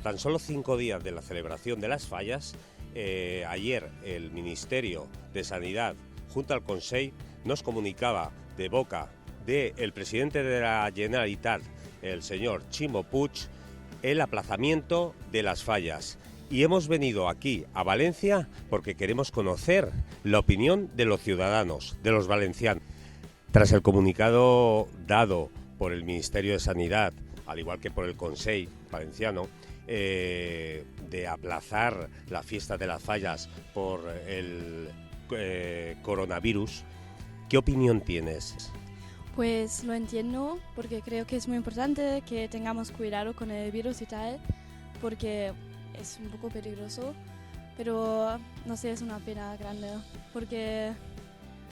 A tan solo 5 días de la celebración de las fallas, ayer el Ministerio de Sanidad, junto al Consell, nos comunicaba de boca del presidente de la Generalitat, el señor Ximo Puig, el aplazamiento de las fallas. Y hemos venido aquí a Valencia porque queremos conocer la opinión de los ciudadanos, de los valencianos. Tras el comunicado dado por el Ministerio de Sanidad, al igual que por el Consell valenciano, de aplazar la fiesta de las fallas por el coronavirus, ¿qué opinión tienes? Pues lo entiendo, porque creo que es muy importante que tengamos cuidado con el virus y tal, porque es un poco peligroso, pero no sé, es una pena grande, porque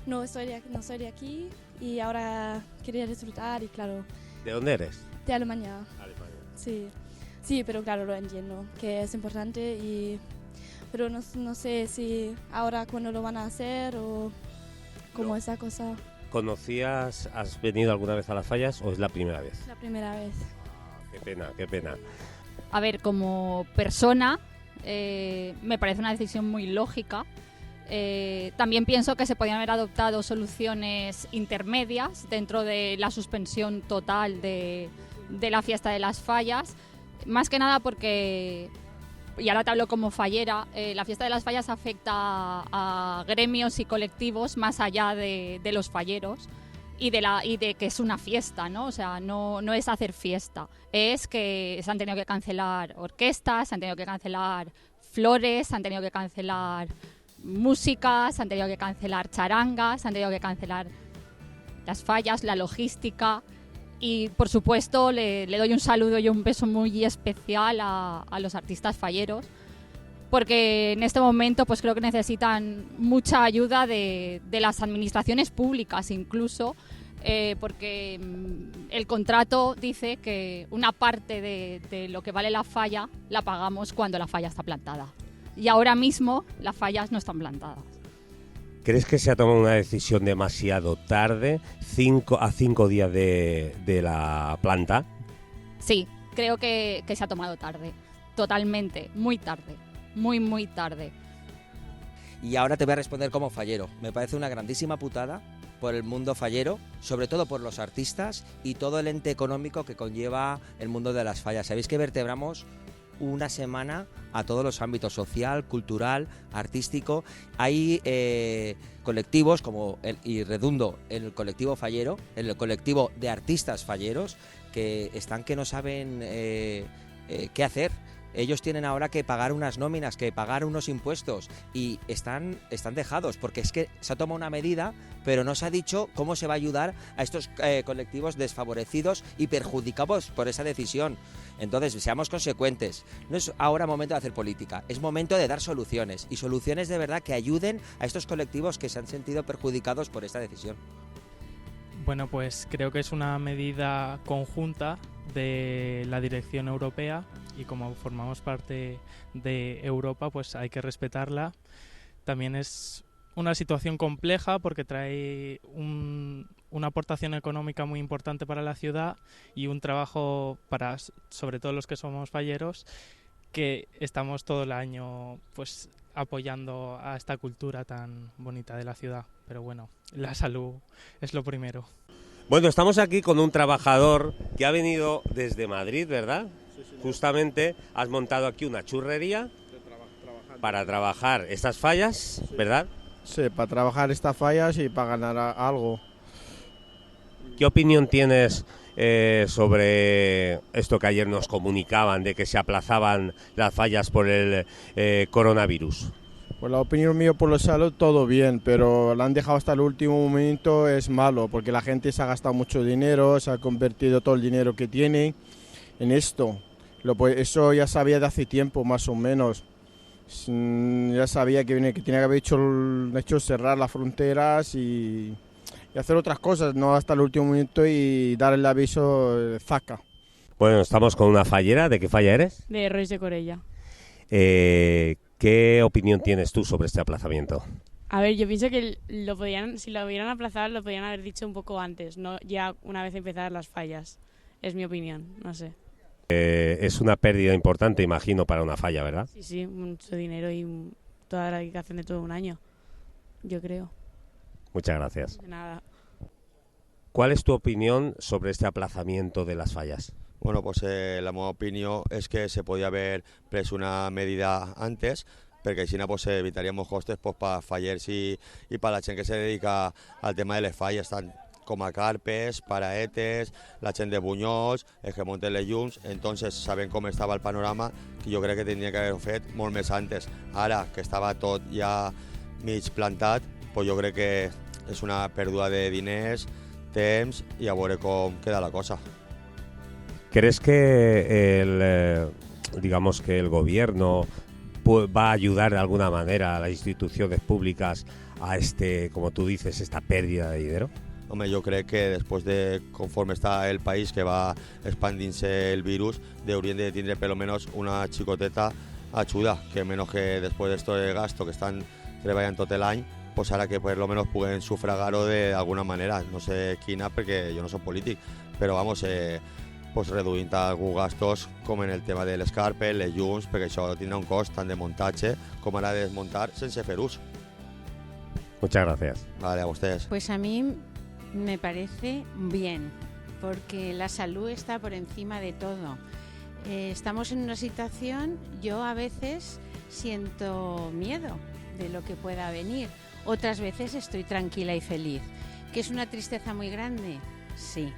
no soy de aquí y ahora quería disfrutar y claro... ¿De dónde eres? De Alemania. Alemania. Sí, pero claro, lo entiendo, que es importante, pero no sé si ahora cuándo lo van a hacer o cómo esa cosa. ¿Has venido alguna vez a las fallas o es la primera vez? La primera vez. Qué pena, qué pena. A ver, como persona, me parece una decisión muy lógica. También pienso que se podían haber adoptado soluciones intermedias dentro de la suspensión total de la fiesta de las fallas, más que nada porque, y ahora te hablo como fallera, la fiesta de las fallas afecta a gremios y colectivos más allá de los falleros y de que es una fiesta, ¿no? O sea, no es hacer fiesta, es que se han tenido que cancelar orquestas, se han tenido que cancelar flores, se han tenido que cancelar música, se han tenido que cancelar charangas, se han tenido que cancelar las fallas, la logística. Y por supuesto le doy un saludo y un beso muy especial a los artistas falleros, porque en este momento pues creo que necesitan mucha ayuda de las administraciones públicas incluso, porque el contrato dice que una parte de lo que vale la falla la pagamos cuando la falla está plantada. Y ahora mismo las fallas no están plantadas. ¿Crees que se ha tomado una decisión demasiado tarde, 5 días de la planta? Sí, creo que se ha tomado tarde, totalmente, muy tarde, muy tarde. Y ahora te voy a responder como fallero. Me parece una grandísima putada por el mundo fallero, sobre todo por los artistas y todo el ente económico que conlleva el mundo de las fallas. Sabéis que vertebramos una semana a todos los ámbitos, social, cultural, artístico. Hay colectivos como y redundo en el colectivo fallero, en el colectivo de artistas falleros, que no saben qué hacer. Ellos tienen ahora que pagar unas nóminas, que pagar unos impuestos y están dejados, porque es que se ha tomado una medida, pero no se ha dicho cómo se va a ayudar a estos colectivos desfavorecidos y perjudicados por esa decisión. Entonces, seamos consecuentes. No es ahora momento de hacer política, es momento de dar soluciones, y soluciones de verdad que ayuden a estos colectivos que se han sentido perjudicados por esta decisión. Bueno, pues creo que es una medida conjunta de la dirección europea, y como formamos parte de Europa, pues hay que respetarla. También es una situación compleja porque trae una aportación económica muy importante para la ciudad y un trabajo para, sobre todo los que somos falleros, que estamos todo el año pues apoyando a esta cultura tan bonita de la ciudad. Pero bueno, la salud es lo primero. Bueno, estamos aquí con un trabajador que ha venido desde Madrid, ¿verdad? Sí, justamente has montado aquí una churrería para trabajar estas fallas, ¿verdad? Sí, para trabajar estas fallas y para ganar algo. ¿Qué opinión tienes sobre esto que ayer nos comunicaban de que se aplazaban las fallas por el coronavirus? Pues la opinión mía por la salud, todo bien, pero la han dejado hasta el último momento, es malo, porque la gente se ha gastado mucho dinero, se ha convertido todo el dinero que tiene en esto. Eso ya sabía de hace tiempo, más o menos. Ya sabía que tenía que haber hecho cerrar las fronteras y hacer otras cosas, no hasta el último momento y dar el aviso zaca. Bueno, estamos con una fallera. ¿De qué falla eres? De Rois de Corella. ¿Qué opinión tienes tú sobre este aplazamiento? A ver, yo pienso que si lo hubieran aplazado, lo podrían haber dicho un poco antes, no ya una vez empezadas las fallas. Es mi opinión, no sé. Es una pérdida importante, imagino, para una falla, ¿verdad? Sí, sí, mucho dinero y toda la dedicación de todo un año, yo creo. Muchas gracias. De nada. ¿Cuál es tu opinión sobre este aplazamiento de las fallas? Bueno, pues la meva opinió és que se podia haver pres una medida antes, perquè així pues, evitaríem costes pues, per fallers i per la gent que se dedica al tema de les falles, tant com a carpes, paraetes, la gent de bunyols, els que munten les llums. Entonces, sabent com estava el panorama, que jo crec que tindria que haver fet molt més antes. Ara, que estava tot ja mig plantat, pues jo crec que és una pèrdua de diners, temps i a veure com queda la cosa. ¿Crees que digamos que el gobierno va a ayudar de alguna manera a las instituciones públicas a como tú dices, esta pérdida de dinero? Home, jo crec que després de conforme està el país que va expandint-se el virus, haurien de tindre per lo menos una xicoteta ajuda, que menos que després d'este gasto que estan treballant tot l'any, pues ara que per lo menos puguen sufragar-ho d'alguna manera, no sé quina perquè jo no soc polític, però vamos, pues reduint alguns gastos com en el tema de les carpes, les llums, perquè això tindrà un cost tant de muntatge com ara de desmuntar sense fer ús. Muchas gracias. Vale, a ustedes. Pues a mí me parece bien, porque la salud está por encima de todo. Estamos en una situación, yo a veces siento miedo de lo que pueda venir, otras veces estoy tranquila y feliz. ¿Que es una tristeza muy grande? Sí.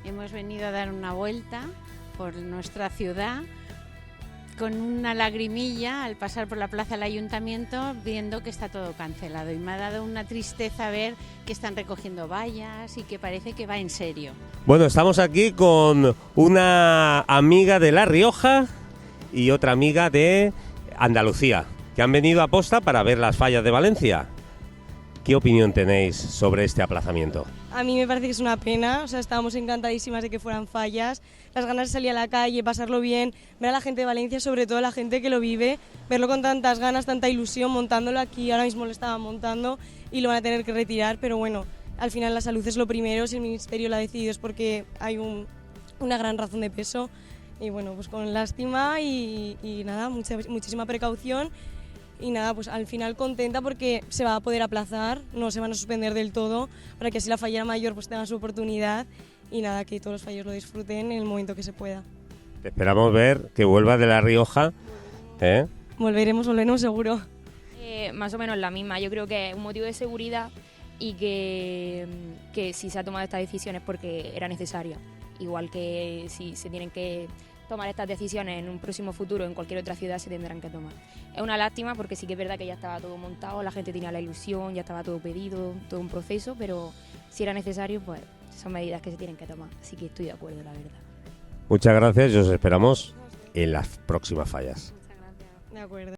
Hemos venido a dar una vuelta por nuestra ciudad con una lagrimilla al pasar por la plaza del ayuntamiento viendo que está todo cancelado, y me ha dado una tristeza ver que están recogiendo vallas y que parece que va en serio. Bueno, estamos aquí con una amiga de La Rioja y otra amiga de Andalucía, que han venido a posta para ver las fallas de Valencia. ¿Qué opinión tenéis sobre este aplazamiento? A mí me parece que es una pena, o sea, estábamos encantadísimas de que fueran fallas, las ganas de salir a la calle, pasarlo bien, ver a la gente de Valencia, sobre todo la gente que lo vive, verlo con tantas ganas, tanta ilusión, montándolo aquí, ahora mismo lo estaban montando y lo van a tener que retirar, pero bueno, al final la salud es lo primero, si el Ministerio lo ha decidido es porque hay una gran razón de peso, y bueno, pues con lástima y nada, muchísima precaución. Y nada, pues al final contenta porque se va a poder aplazar, no se van a suspender del todo, para que así la fallera mayor pues tenga su oportunidad y nada, que todos los falleros lo disfruten en el momento que se pueda. Te esperamos ver que vuelvas de La Rioja. Volveremos seguro. Más o menos la misma, yo creo que es un motivo de seguridad y que si se ha tomado esta decisión es porque era necesaria, igual que si se tienen que tomar estas decisiones en un próximo futuro en cualquier otra ciudad se tendrán que tomar. Es una lástima porque sí que es verdad que ya estaba todo montado, la gente tenía la ilusión, ya estaba todo pedido, todo un proceso, pero si era necesario, pues son medidas que se tienen que tomar. Así que estoy de acuerdo, la verdad. Muchas gracias y os esperamos en las próximas fallas. De acuerdo.